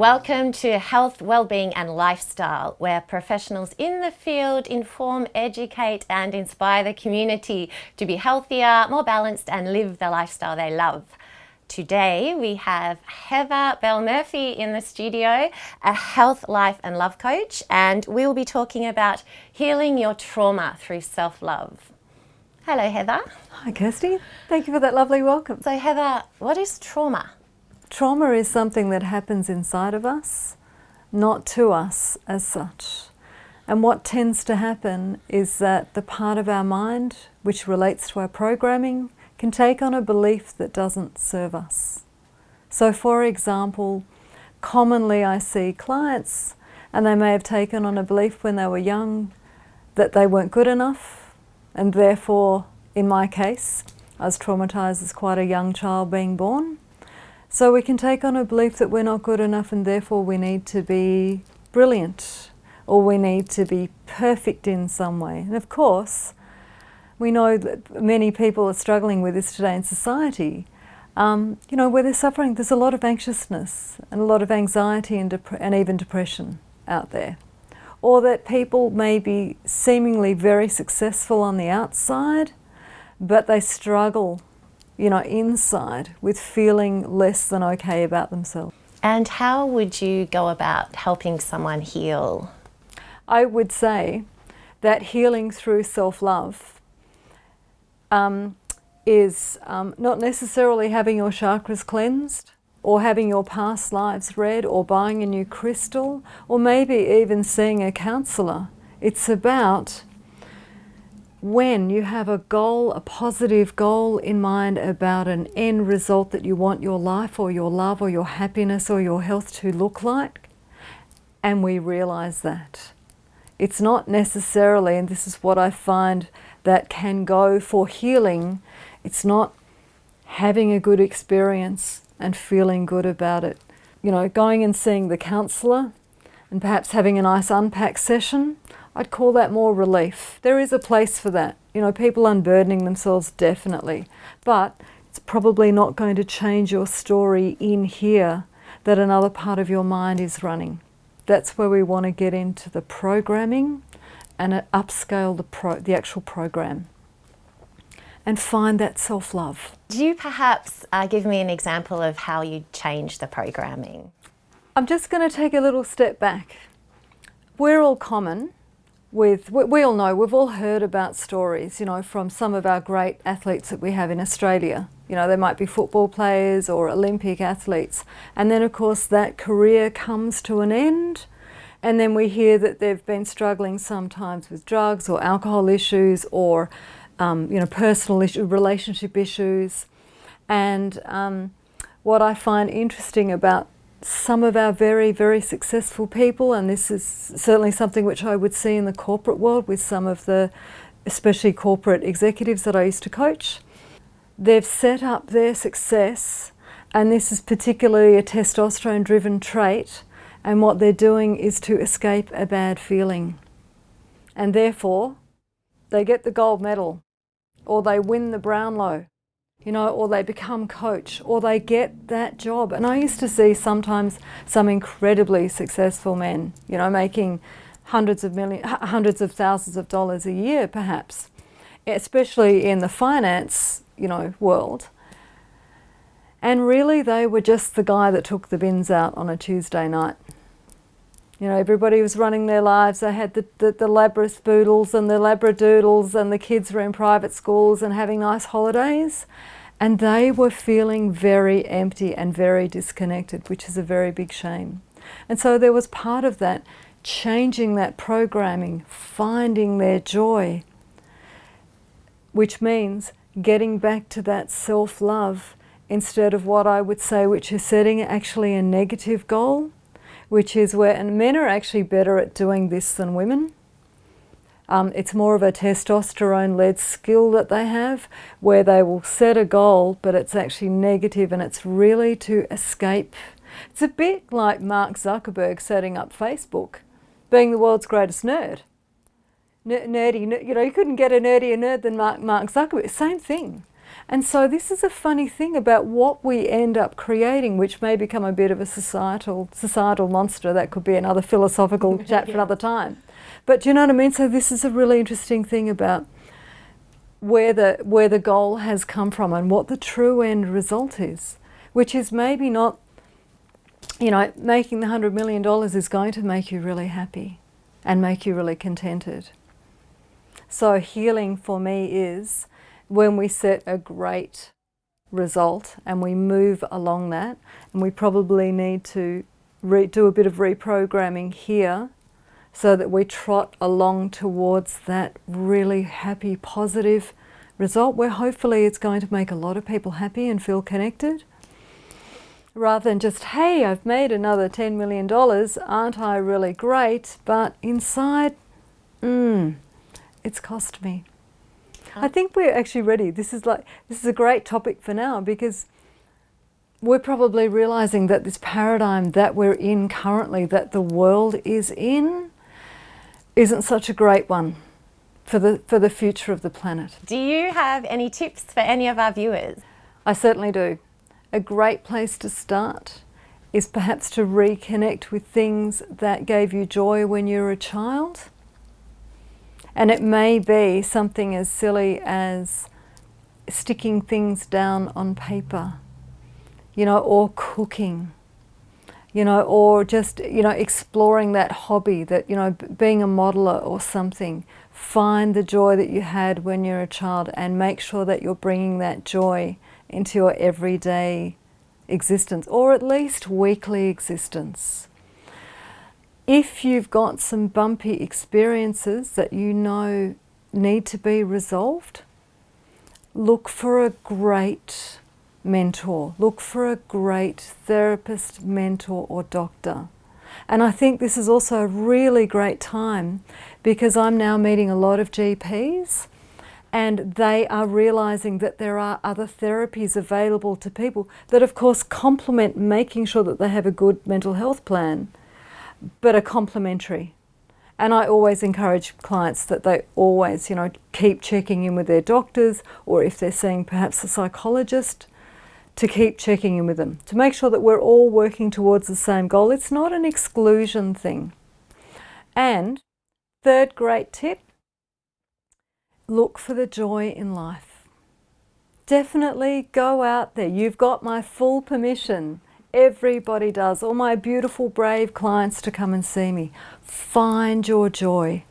Welcome to Health, Wellbeing and Lifestyle, where professionals in the field inform, educate and inspire the community to be healthier, more balanced and live the lifestyle they love. Today we have Heather Belle Murphy in the studio, a health, life and love coach, and we'll be talking about healing your trauma through self-love. Hello Heather. Hi Kirsty, thank you for that lovely welcome. So Heather, what is trauma? Trauma is something that happens inside of us, not to us as such. And what tends to happen is that the part of our mind which relates to our programming can take on a belief that doesn't serve us. So for example, commonly I see clients and they may have taken on a belief when they were young that they weren't good enough, and therefore in my case I was traumatized as quite a young child being born. So we can take on a belief that we're not good enough and therefore we need to be brilliant or we need to be perfect in some way. And of course, we know that many people are struggling with this today in society. Where they're suffering, there's a lot of anxiousness and a lot of anxiety and even depression out there. Or that people may be seemingly very successful on the outside, but they struggle inside with feeling less than okay about themselves. And how would you go about helping someone heal? I would say that healing through self-love is not necessarily having your chakras cleansed or having your past lives read or buying a new crystal or maybe even seeing a counsellor. It's about when you have a goal, a positive goal in mind about an end result that you want your life or your love or your happiness or your health to look like, and we realize that. It's not necessarily, and this is what I find that can go for healing, it's not having a good experience and feeling good about it. Going and seeing the counsellor and perhaps having a nice unpack session, I'd call that more relief. There is a place for that. People unburdening themselves, definitely. But it's probably not going to change your story in here that another part of your mind is running. That's where we want to get into the programming and upscale the actual program and find that self-love. Do you perhaps give me an example of how you change the programming? I'm just going to take a little step back. We're all common. We all know, we've all heard about stories, from some of our great athletes that we have in Australia. They might be football players or Olympic athletes. And then, of course, that career comes to an end. And then we hear that they've been struggling sometimes with drugs or alcohol issues or, personal issues, relationship issues. And what I find interesting about some of our very, very successful people, and this is certainly something which I would see in the corporate world with some of the, especially corporate executives that I used to coach, they've set up their success, and this is particularly a testosterone-driven trait, and what they're doing is to escape a bad feeling. And therefore, they get the gold medal, or they win the Brownlow, or they become coach, or they get that job. And I used to see sometimes some incredibly successful men, making hundreds of thousands of dollars a year perhaps, especially in the finance, world. And really they were just the guy that took the bins out on a Tuesday night. Everybody was running their lives. They had the Labradoodles and the Labradoodles, and the kids were in private schools and having nice holidays. And they were feeling very empty and very disconnected, which is a very big shame. And so there was part of that, changing that programming, finding their joy, which means getting back to that self-love instead of what I would say, which is setting actually a negative goal, which is where, and men are actually better at doing this than women. It's more of a testosterone-led skill that they have, where they will set a goal, but it's actually negative and it's really to escape. It's a bit like Mark Zuckerberg setting up Facebook, being the world's greatest nerd. Nerdy, you couldn't get a nerdier nerd than Mark Zuckerberg. Same thing. And so this is a funny thing about what we end up creating, which may become a bit of a societal monster. That could be another philosophical chat for another time. But do you know what I mean? So this is a really interesting thing about where the goal has come from and what the true end result is, which is maybe not, you know, making the $100 million is going to make you really happy and make you really contented. So healing for me is when we set a great result and we move along that, and we probably need to do a bit of reprogramming here so that we trot along towards that really happy, positive result where hopefully it's going to make a lot of people happy and feel connected. Rather than just, hey, I've made another $10 million, aren't I really great? But inside, it's cost me. I think we're actually ready. This is a great topic for now, because we're probably realizing that this paradigm that we're in currently, that the world is in, isn't such a great one for the future of the planet. Do you have any tips for any of our viewers? I certainly do. A great place to start is perhaps to reconnect with things that gave you joy when you were a child. And it may be something as silly as sticking things down on paper, you know, or cooking, you know, or just, you know, exploring that hobby, that, you know, being a modeler or something. Find the joy that you had when you're a child and make sure that you're bringing that joy into your everyday existence, or at least weekly existence. If you've got some bumpy experiences that you know need to be resolved, look for a great mentor. Look for a great therapist, mentor or doctor. And I think this is also a really great time, because I'm now meeting a lot of GPs and they are realizing that there are other therapies available to people that of course complement making sure that they have a good mental health plan, but are complementary. And I always encourage clients that they always, you know, keep checking in with their doctors, or if they're seeing perhaps a psychologist, to keep checking in with them, to make sure that we're all working towards the same goal. It's not an exclusion thing. And third great tip, look for the joy in life. Definitely go out there. You've got my full permission. Everybody does. All my beautiful, brave clients to come and see me. Find your joy,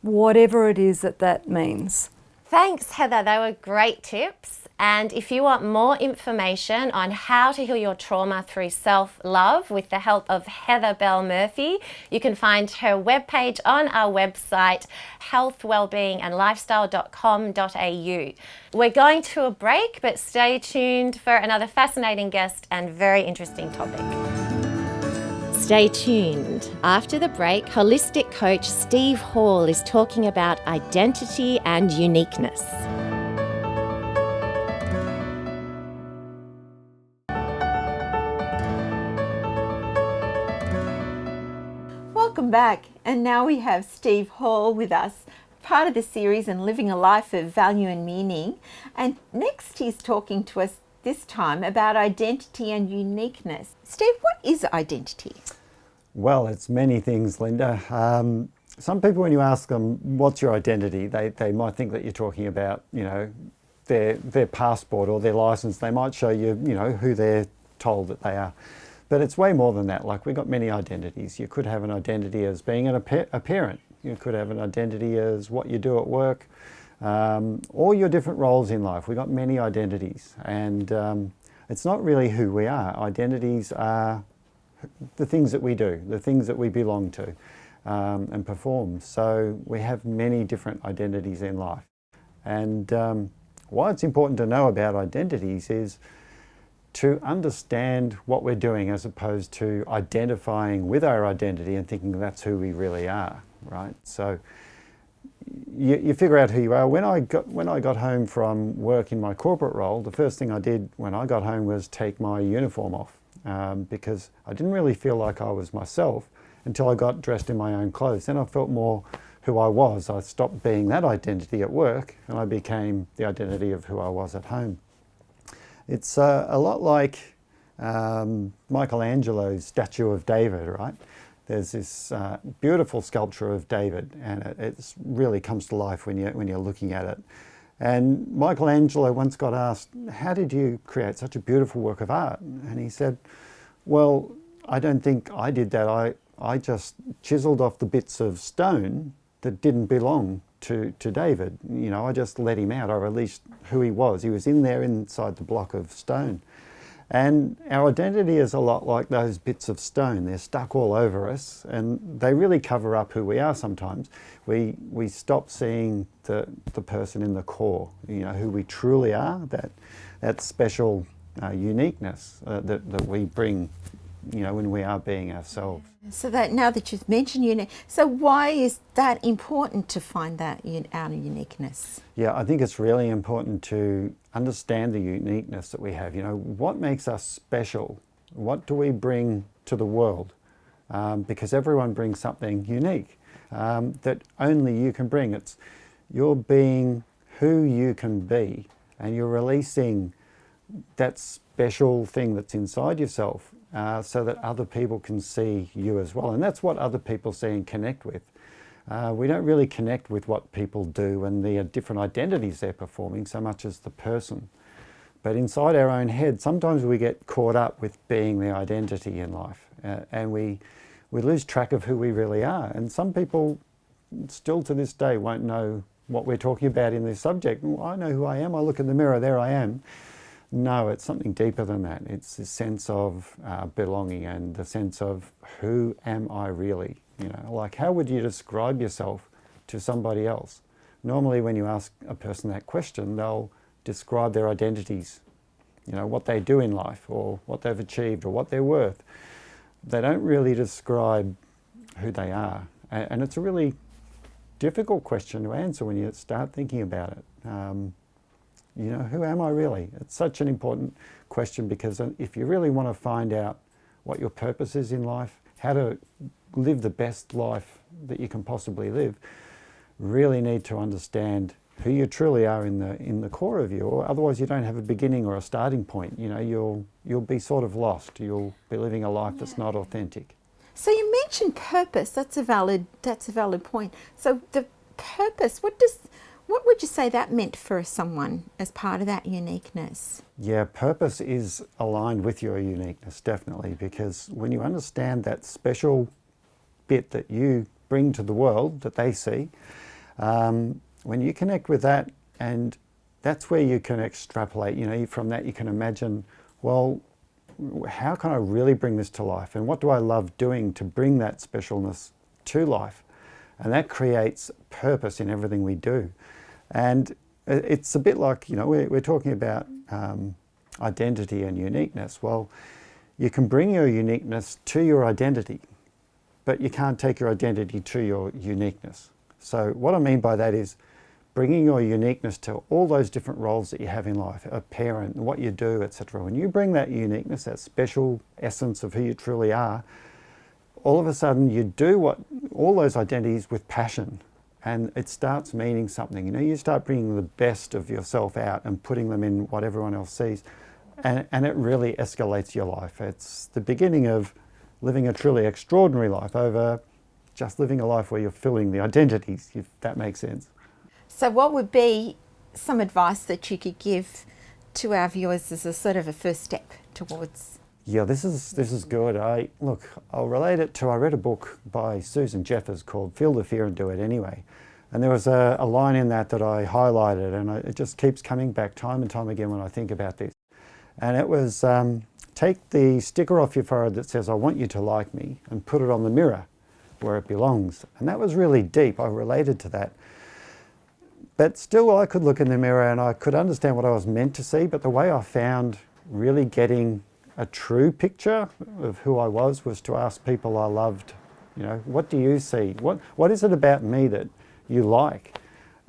whatever it is that means. Thanks, Heather. They were great tips. And if you want more information on how to heal your trauma through self-love with the help of Heather Belle Murphy, you can find her webpage on our website, healthwellbeingandlifestyle.com.au. We're going to a break, but stay tuned for another fascinating guest and very interesting topic. Stay tuned. After the break, holistic coach Steve Hall is talking about identity and uniqueness. Welcome back, and now we have Steve Hall with us, part of the series and living a life of value and meaning. And next he's talking to us this time about identity and uniqueness. Steve, what is identity? Well, it's many things, Linda. Some people, when you ask them, what's your identity, they might think that you're talking about, you know, their passport or their license. They might show you, you know, who they're told that they are. But it's way more than that. Like, we've got many identities. You could have an identity as being a parent. You could have an identity as what you do at work, or your different roles in life. We've got many identities. And it's not really who we are. Identities are the things that we do, the things that we belong to and perform. So we have many different identities in life. And why it's important to know about identities is to understand what we're doing, as opposed to identifying with our identity and thinking that's who we really are, right? So you figure out who you are. When I got home from work in my corporate role, the first thing I did when I got home was take my uniform off, because I didn't really feel like I was myself until I got dressed in my own clothes. Then I felt more who I was. I stopped being that identity at work and I became the identity of who I was at home. It's a lot like Michelangelo's statue of David, right? There's this beautiful sculpture of David, and it really comes to life when you're looking at it. And Michelangelo once got asked, how did you create such a beautiful work of art? And he said, well, I don't think I did that. I just chiseled off the bits of stone that didn't belong to David. You know, I just let him out. I released who he was. He was in there inside the block of stone. And our identity is a lot like those bits of stone. They're stuck all over us and they really cover up who we are sometimes. We stop seeing the person in the core, you know, who we truly are, that special uniqueness that we bring, you know, when we are being ourselves. So that now that you've mentioned so why is that important to find that our uniqueness? Yeah, I think it's really important to understand the uniqueness that we have. You know, what makes us special? What do we bring to the world? Because everyone brings something unique that only you can bring. You're being who you can be, and you're releasing that special thing that's inside yourself so that other people can see you as well. And that's what other people see and connect with. We don't really connect with what people do and the different identities they're performing so much as the person. But inside our own head, sometimes we get caught up with being the identity in life and we lose track of who we really are. And some people still to this day won't know what we're talking about in this subject. Well, I know who I am. I look in the mirror, there I am. No, it's something deeper than that. It's the sense of belonging and the sense of who am I really? You know, like how would you describe yourself to somebody else? Normally when you ask a person that question, they'll describe their identities, you know, what they do in life or what they've achieved or what they're worth. They don't really describe who they are. And it's a really difficult question to answer when you start thinking about it. You know, who am I really? It's such an important question because if you really want to find out what your purpose is in life, how to live the best life that you can possibly live, really need to understand who you truly are in the core of you, or otherwise you don't have a beginning or a starting point. You know, you'll be sort of lost. You'll be living a life that's not authentic. So you mentioned purpose. That's a valid point. So the purpose, what would you say that meant for someone as part of that uniqueness? Yeah, purpose is aligned with your uniqueness, definitely, because when you understand that special bit that you bring to the world that they see, when you connect with that, and that's where you can extrapolate, you know, from that you can imagine, well, how can I really bring this to life? And what do I love doing to bring that specialness to life? And that creates purpose in everything we do. And it's a bit like, you know, we're talking about identity and uniqueness. Well, you can bring your uniqueness to your identity, but you can't take your identity to your uniqueness. So what I mean by that is bringing your uniqueness to all those different roles that you have in life, a parent, what you do, etc. When you bring that uniqueness, that special essence of who you truly are, all of a sudden you do all those identities with passion. And it starts meaning something. You know, you start bringing the best of yourself out and putting them in what everyone else sees. And it really escalates your life. It's the beginning of living a truly extraordinary life over just living a life where you're filling the identities, if that makes sense. So what would be some advice that you could give to our viewers as a sort of a first step towards? Yeah, this is good. I'll relate it to, I read a book by Susan Jeffers called Feel the Fear and Do It Anyway. And there was a line in that I highlighted, and it just keeps coming back time and time again when I think about this. And it was, take the sticker off your forehead that says, I want you to like me, and put it on the mirror where it belongs. And that was really deep. I related to that. But still, I could look in the mirror and I could understand what I was meant to see, but the way I found really getting a true picture of who I was to ask people I loved, you know, what do you see? What is it about me that you like?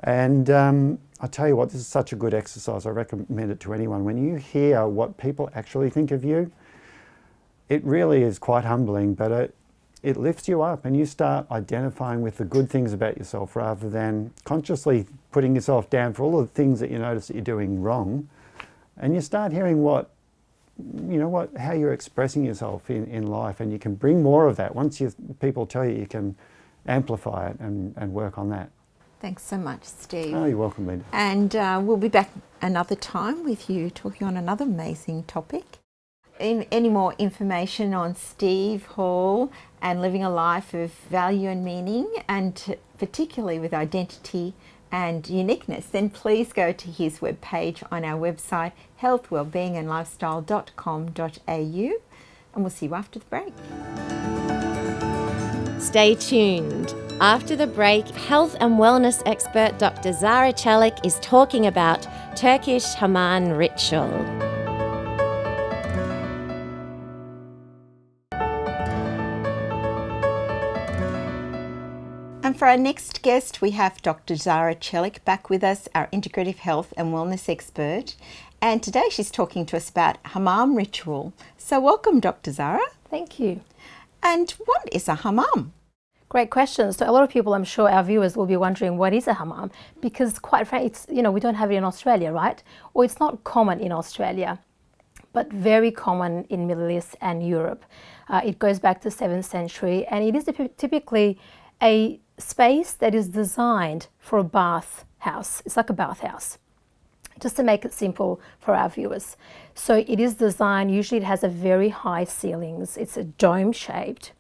And I tell you what, this is such a good exercise. I recommend it to anyone. When you hear what people actually think of you, it really is quite humbling, but it lifts you up and you start identifying with the good things about yourself rather than consciously putting yourself down for all of the things that you notice that you're doing wrong. And you start hearing how you're expressing yourself in life, and you can bring more of that. Once people tell you, you can amplify it and work on that. Thanks so much, Steve. Oh, you're welcome, Linda. And we'll be back another time with you talking on another amazing topic. Any more information on Steve Hall and living a life of value and meaning, and particularly with identity and uniqueness, then please go to his webpage on our website, healthwellbeingandlifestyle.com.au, and we'll see you after the break. Stay tuned. After the break, health and wellness expert Dr. Zara Çelik is talking about Turkish hamam ritual. And for our next guest, we have Dr. Zara Çelik back with us, our integrative health and wellness expert. And today she's talking to us about hammam ritual. So welcome, Dr. Zara. Thank you. And what is a hammam? Great question. So a lot of people, I'm sure our viewers will be wondering, what is a hammam? Because quite frankly, it's, we don't have it in Australia, right? Or it's not common in Australia, but very common in Middle East and Europe. It goes back to 7th century, and it is typically a space that is designed for a bath house. It's like a bath house, just to make it simple for our viewers. So it is designed, usually it has a very high ceilings. It's a dome shaped,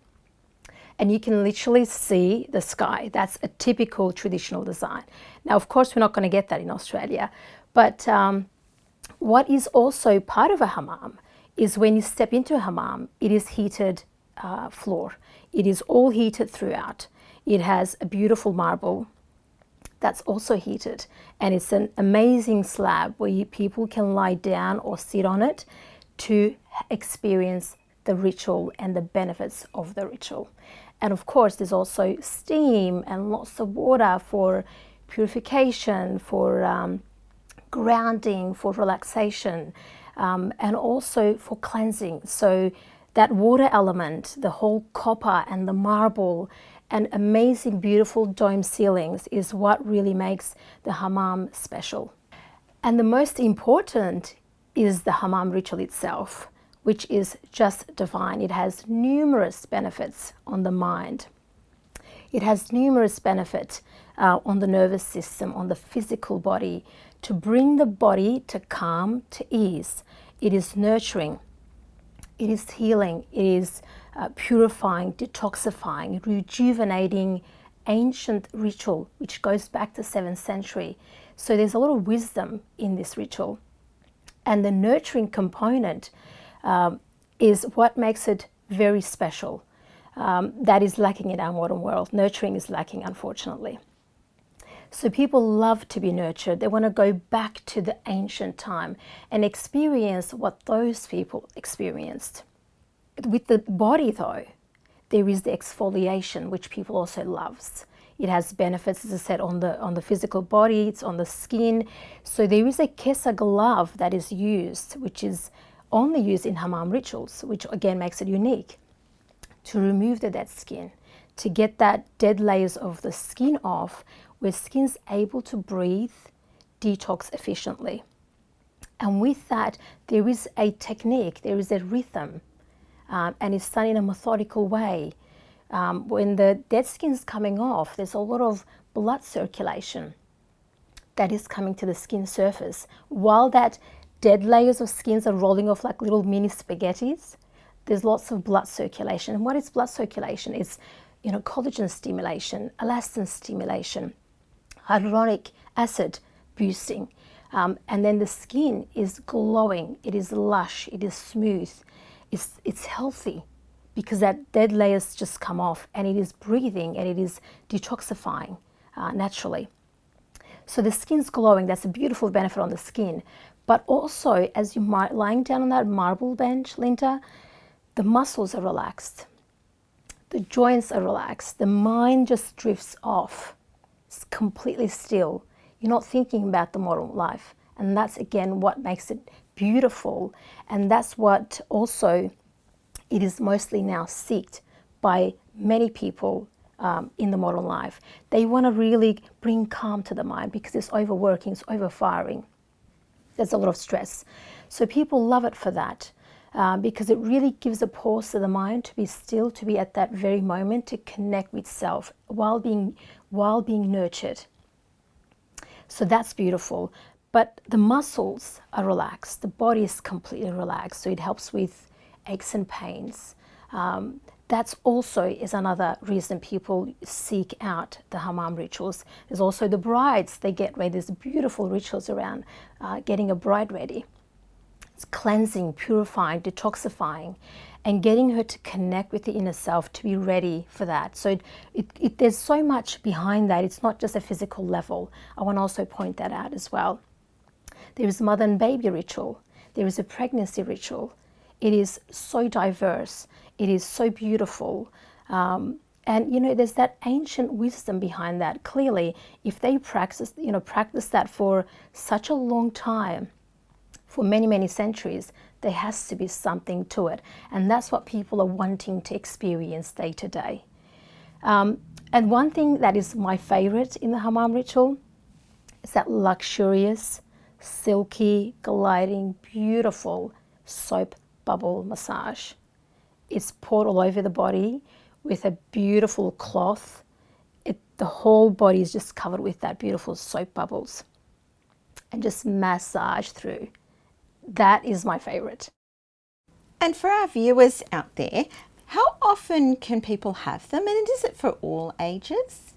and you can literally see the sky. That's a typical traditional design. Now, of course, we're not going to get that in Australia, but what is also part of a hammam is when you step into a hammam, it is heated floor. It is all heated throughout. It has a beautiful marble that's also heated, and it's an amazing slab where people can lie down or sit on it to experience the ritual and the benefits of the ritual. And of course, there's also steam and lots of water for purification, for grounding, for relaxation, and also for cleansing. So that water element, the whole copper and the marble and amazing, beautiful dome ceilings is what really makes the hammam special. And the most important is the hammam ritual itself, which is just divine. It has numerous benefits on the mind. It has numerous benefits on the nervous system, on the physical body, to bring the body to calm, to ease. It is nurturing. It is healing. It is purifying, detoxifying, rejuvenating ancient ritual, which goes back to 7th century. So there's a lot of wisdom in this ritual. And the nurturing component is what makes it very special. That is lacking in our modern world. Nurturing is lacking, unfortunately. So people love to be nurtured. They want to go back to the ancient time and experience what those people experienced. With the body, though, there is the exfoliation, which people also loves. It has benefits, as I said, on the physical body. It's on the skin. So there is a kesa glove that is used, which is only used in hammam rituals, which again makes it unique, to remove the dead skin, to get that dead layers of the skin off, where skin's able to breathe, detox efficiently. And with that, there is a technique, there is a rhythm, and it's done in a methodical way. When the dead skin's coming off, there's a lot of blood circulation that is coming to the skin surface. While that dead layers of skins are rolling off like little mini spaghettis, there's lots of blood circulation. And what is blood circulation? It's collagen stimulation, elastin stimulation, hyaluronic acid boosting. And then the skin is glowing, it is lush, it is smooth, it's healthy, because that dead layers just come off, and it is breathing and it is detoxifying naturally. So the skin's glowing. That's a beautiful benefit on the skin. But also, as you're lying down on that marble bench, Linda, the muscles are relaxed, the joints are relaxed, the mind just drifts off. It's completely still. You're not thinking about the modern life. And that's, again, what makes it beautiful. And that's what also it is mostly now sought by many people in the modern life. They want to really bring calm to the mind because it's overworking, it's overfiring. There's a lot of stress. So people love it for that because it really gives a pause to the mind to be still, to be at that very moment, to connect with self while being nurtured. So that's beautiful. But the muscles are relaxed, the body is completely relaxed, so it helps with aches and pains. That's also is another reason people seek out the hammam rituals. There's also the brides, they get ready. There's beautiful rituals around getting a bride ready. It's cleansing, purifying, detoxifying, and getting her to connect with the inner self to be ready for that. So there's so much behind that. It's not just a physical level. I want to also point that out as well. There is a mother and baby ritual. There is a pregnancy ritual. It is so diverse. It is so beautiful. And, there's that ancient wisdom behind that. Clearly, if they practice that for such a long time, for many, many centuries, there has to be something to it. And that's what people are wanting to experience day to day. And one thing that is my favorite in the hammam ritual is that luxurious, silky, gliding, beautiful soap bubble massage. It's poured all over the body with a beautiful cloth. The whole body is just covered with that beautiful soap bubbles and just massage through. That is my favorite. And for our viewers out there, how often can people have them, and is it for all ages?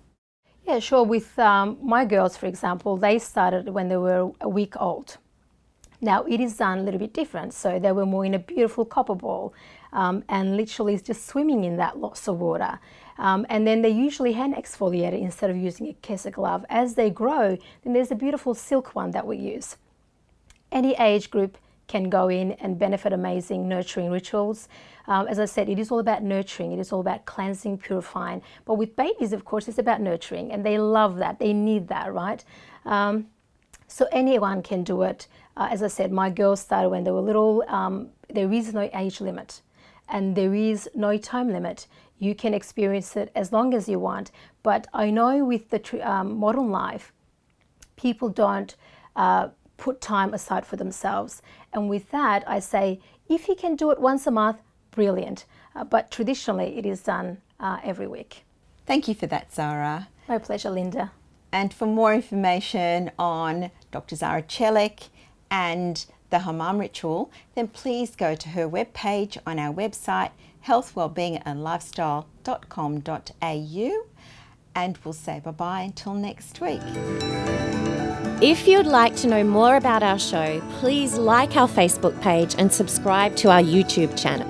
Yeah, sure. With my girls, for example, they started when they were a week old. Now it is done a little bit different. So they were more in a beautiful copper ball and literally just swimming in that lots of water. And then they usually hand exfoliate it instead of using a kesa glove. As they grow, then there's a beautiful silk one that we use. Any age group can go in and benefit amazing nurturing rituals. As I said, it is all about nurturing. It is all about cleansing, purifying. But with babies, of course, it's about nurturing, and they love that. They need that, right? So anyone can do it. As I said, my girls started when they were little. There is no age limit, and there is no time limit. You can experience it as long as you want. But I know with the modern life, people don't put time aside for themselves. And with that, I say, if you can do it once a month, brilliant. But traditionally, it is done every week. Thank you for that, Zara. My pleasure, Linda. And for more information on Dr. Zara Celik and the hammam ritual, then please go to her webpage on our website, healthwellbeingandlifestyle.com.au, and we'll say bye-bye until next week. If you'd like to know more about our show, please like our Facebook page and subscribe to our YouTube channel.